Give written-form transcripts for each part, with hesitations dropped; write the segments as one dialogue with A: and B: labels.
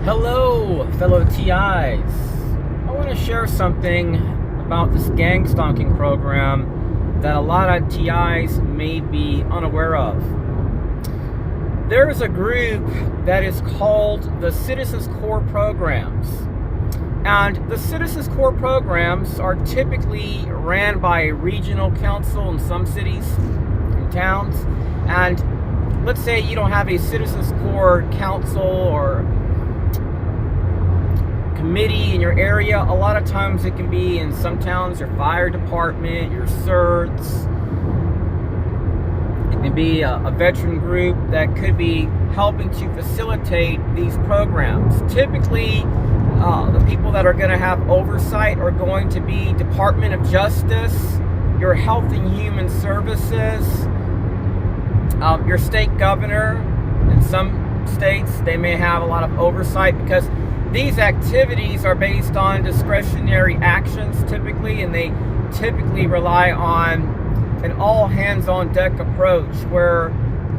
A: Hello, fellow TIs. I want to share something about this gang stalking program that a lot of TIs may be unaware of. There's a group that is called the Citizens Corps programs. And the Citizens Corps programs are typically ran by a regional council in some cities and towns. And let's say you don't have a Citizens Corps council or committee in your area. A lot of times it can be in some towns your fire department, your CERTs. It can be a veteran group that could be helping to facilitate these programs. Typically, the people that are going to have oversight are going to be Department of Justice, your Health and Human Services, your state governor. In some states, they may have a lot of oversight because these activities are based on discretionary actions typically, and they typically rely on an all-hands-on-deck approach where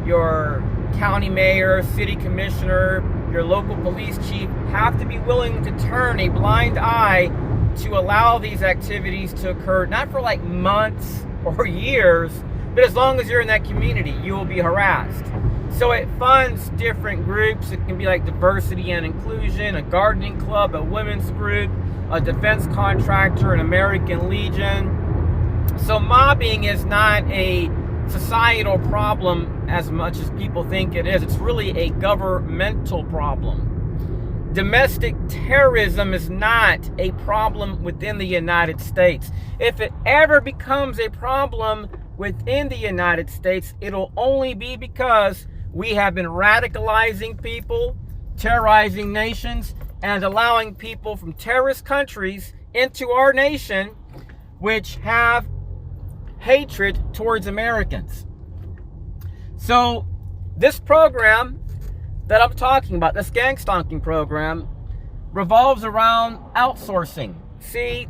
A: your county mayor, city commissioner, your local police chief have to be willing to turn a blind eye to allow these activities to occur, not for like months or years, but as long as you're in that community, you will be harassed. So it funds different groups. It can be like diversity and inclusion, a gardening club, a women's group, a defense contractor, an American Legion. So mobbing is not a societal problem as much as people think it is. It's really a governmental problem. Domestic terrorism is not a problem within the United States. If it ever becomes a problem within the United States, it'll only be because we have been radicalizing people, terrorizing nations, and allowing people from terrorist countries into our nation, which have hatred towards Americans. So this program that I'm talking about, this gang stalking program, revolves around outsourcing. See,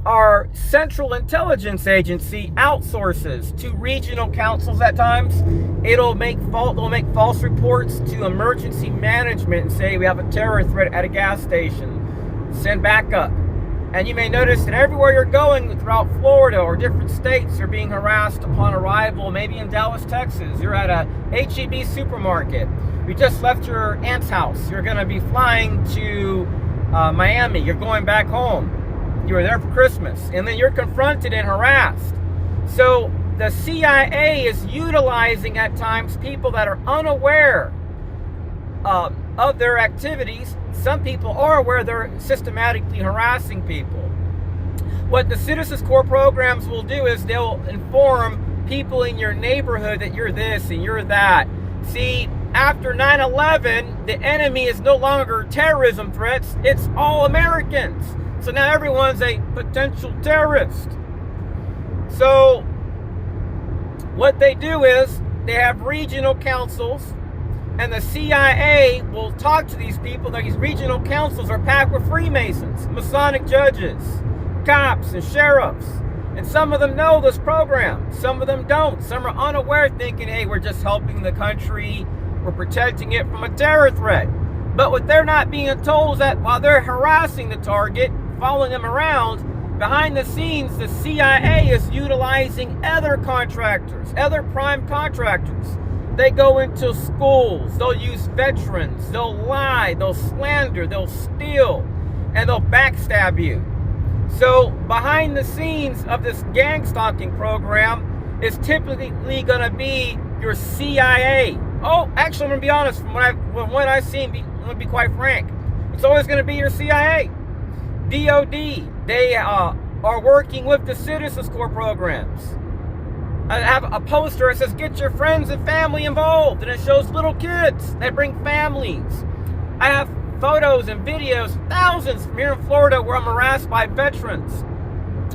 A: our Central Intelligence Agency outsources to regional councils at times. They'll make false reports to emergency management and say we have a terror threat at a gas station. Send backup. And you may notice that everywhere you're going throughout Florida or different states, you're being harassed upon arrival. Maybe in Dallas, Texas, you're at a H-E-B supermarket. You just left your aunt's house. You're going to be flying to Miami. You're going back home. You were there for Christmas, and then you're confronted and harassed. So the CIA is utilizing at times people that are unaware of their activities. Some people are aware they're systematically harassing people. What the Citizens Corps programs will do is they'll inform people in your neighborhood that you're this and you're that. See, after 9/11, the enemy is no longer terrorism threats, it's all Americans. So now everyone's a potential terrorist. So what they do is they have regional councils, and the CIA will talk to these people. Now, these regional councils are packed with Freemasons, Masonic judges, cops, and sheriffs. And some of them know this program. Some of them don't. Some are unaware, thinking, hey, we're just helping the country. We're protecting it from a terror threat. But what they're not being told is that while they're harassing the target, following them around, behind the scenes, the CIA is utilizing other contractors, other prime contractors. They go into schools, they'll use veterans, they'll lie, they'll slander, they'll steal, and they'll backstab you. So behind the scenes of this gang stalking program is typically going to be your CIA. Oh, actually, I'm going to be honest, from what I've seen, I'm going to be quite frank, it's always going to be your CIA. DOD, they are working with the Citizens Corps programs. I have a poster that says, get your friends and family involved, and it shows little kids. They bring families. I have photos and videos, thousands from here in Florida, where I'm harassed by veterans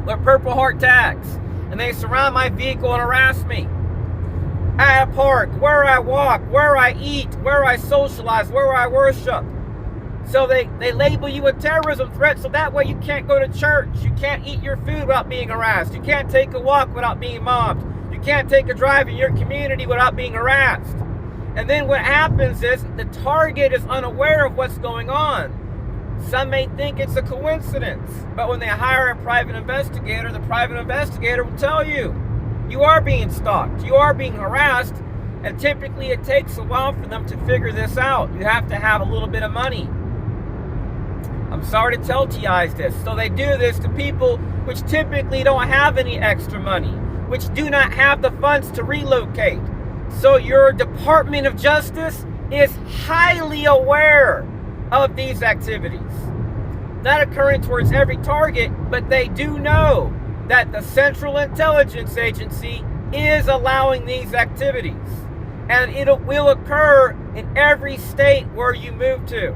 A: with Purple Heart tags, and they surround my vehicle and harass me. At a park, where I walk, where I eat, where I socialize, where I worship. So they label you a terrorism threat, so that way you can't go to church. You can't eat your food without being harassed. You can't take a walk without being mobbed. You can't take a drive in your community without being harassed. And then what happens is the target is unaware of what's going on. Some may think it's a coincidence, but when they hire a private investigator, the private investigator will tell you, you are being stalked, you are being harassed, and typically it takes a while for them to figure this out. You have to have a little bit of money. I'm sorry to tell TIs this. So they do this to people which typically don't have any extra money, which do not have the funds to relocate. So your Department of Justice is highly aware of these activities. Not occurring towards every target, but they do know that the Central Intelligence Agency is allowing these activities. And it will occur in every state where you move to.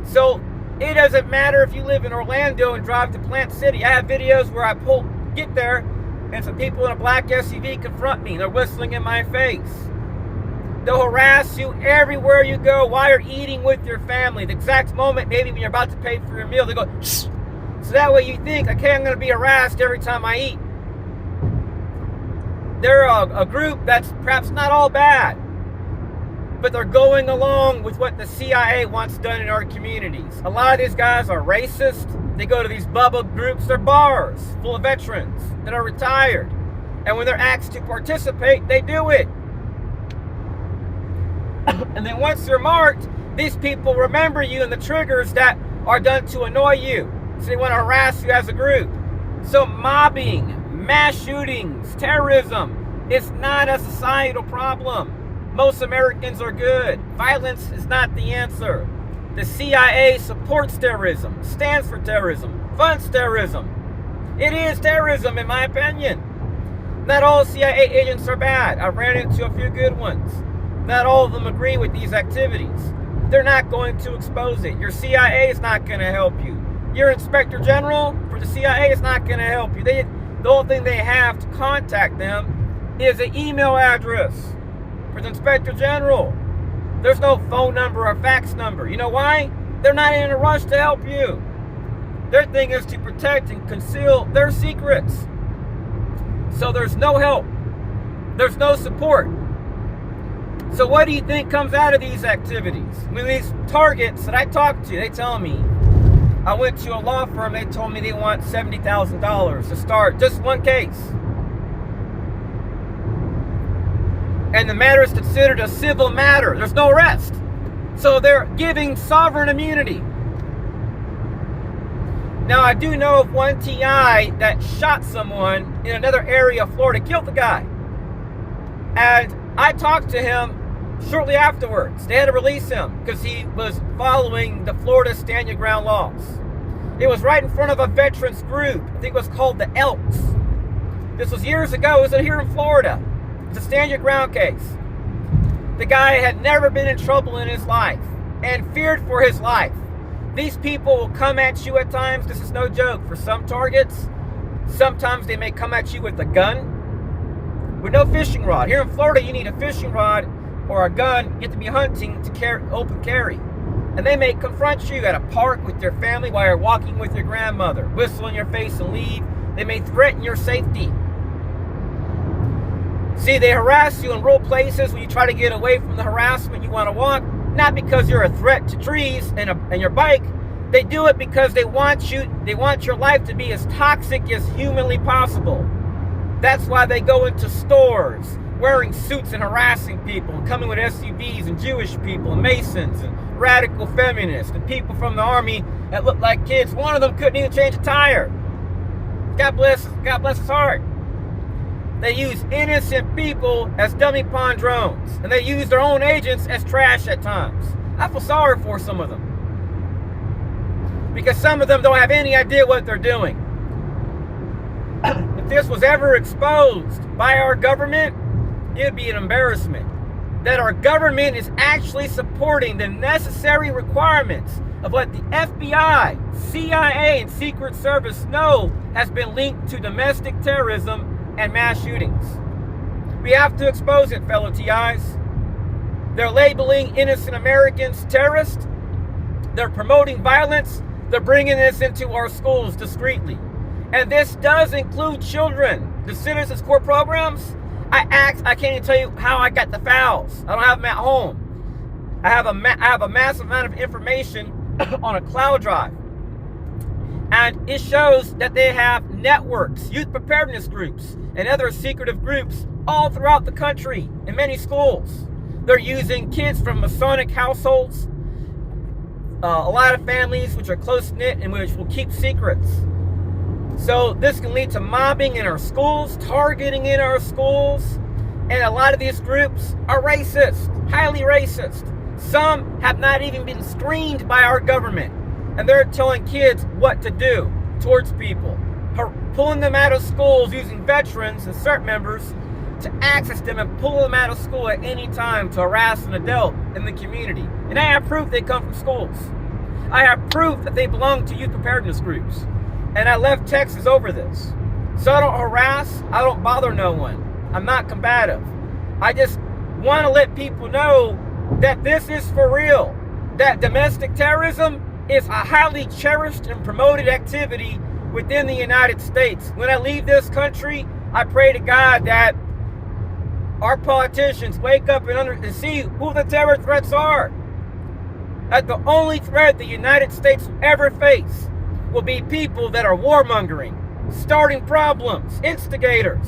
A: So it doesn't matter if you live in Orlando and drive to Plant City. I have videos where I get there, and some people in a black SUV confront me. They're whistling in my face. They'll harass you everywhere you go while you're eating with your family. The exact moment, maybe when you're about to pay for your meal, they go, shh. So that way you think, okay, I'm going to be harassed every time I eat. They're a group that's perhaps not all bad, but they're going along with what the CIA wants done in our communities. A lot of these guys are racist. They go to these bubble groups. They're bars full of veterans that are retired. And when they're asked to participate, they do it. And then once they're marked, these people remember you and the triggers that are done to annoy you. So they want to harass you as a group. So mobbing, mass shootings, terrorism is not a societal problem. Most Americans are good. Violence is not the answer. The CIA supports terrorism, stands for terrorism, funds terrorism. It is terrorism, in my opinion. Not all CIA agents are bad. I've ran into a few good ones. Not all of them agree with these activities. They're not going to expose it. Your CIA is not going to help you. Your Inspector General for the CIA is not going to help you. The only thing they have to contact them is an email address for the Inspector General. There's no phone number or fax number. You know why? They're not in a rush to help you. Their thing is to protect and conceal their secrets. So there's no help. There's no support. So what do you think comes out of these activities? When these targets that I talk to, they tell me, I went to a law firm, they told me they want $70,000 to start just one case. And the matter is considered a civil matter. There's no arrest. So they're giving sovereign immunity. Now, I do know of one TI that shot someone in another area of Florida, killed the guy. And I talked to him shortly afterwards. They had to release him because he was following the Florida stand your ground laws. It was right in front of a veterans group. I think it was called the Elks. This was years ago. It was here in Florida. It's a stand your ground case. The guy had never been in trouble in his life and feared for his life. These people will come at you at times. This is no joke. For some targets, sometimes they may come at you with a gun with no fishing rod. Here in Florida, you need a fishing rod or a gun. You get to be hunting to open carry. And they may confront you at a park with your family while you're walking with your grandmother, whistle in your face and leave. They may threaten your safety. See, they harass you in rural places when you try to get away from the harassment. You want to walk, not because you're a threat to trees and your bike. They do it because they want your life to be as toxic as humanly possible. That's why they go into stores wearing suits and harassing people, and coming with SUVs and Jewish people and Masons and radical feminists and people from the Army that look like kids. One of them couldn't even change a tire. God bless his heart. They use innocent people as dummy pawn drones, and they use their own agents as trash at times. I feel sorry for some of them, because some of them don't have any idea what they're doing. If this was ever exposed by our government, it would be an embarrassment. That our government is actually supporting the necessary requirements of what the FBI, CIA, and Secret Service know has been linked to domestic terrorism and mass shootings. We have to expose it, fellow TIs. They're labeling innocent Americans terrorists. They're promoting violence. They're bringing this into our schools discreetly. And this does include children. The Citizens Corps programs I can't even tell you how I got the files. I don't have them at home. I have a massive amount of information on a cloud drive. And it shows that they have networks, youth preparedness groups, and other secretive groups all throughout the country in many schools. They're using kids from Masonic households, a lot of families which are close-knit and which will keep secrets. So this can lead to mobbing in our schools, targeting in our schools, and a lot of these groups are racist, highly racist. Some have not even been screened by our government, and they're telling kids what to do towards people, pulling them out of schools using veterans and CERT members to access them and pull them out of school at any time to harass an adult in the community. And I have proof they come from schools. I have proof that they belong to youth preparedness groups. And I left Texas over this. So I don't harass, I don't bother no one. I'm not combative. I just want to let people know that this is for real. That domestic terrorism is a highly cherished and promoted activity within the United States. When I leave this country, I pray to God that our politicians wake up and see who the terror threats are. That the only threat the United States will ever face will be people that are warmongering, starting problems, instigators.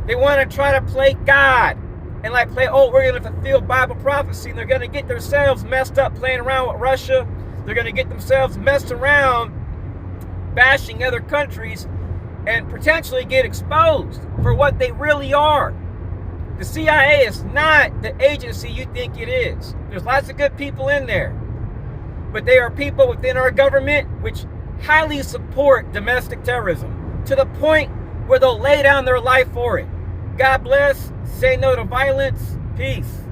A: They want to try to play God and we're going to fulfill Bible prophecy, and they're going to get themselves messed up playing around with Russia. They're going to get themselves messed around bashing other countries and potentially get exposed for what they really are. The CIA is not the agency you think it is. There's lots of good people in there. But they are people within our government which highly support domestic terrorism to the point where they'll lay down their life for it. God bless. Say no to violence. Peace.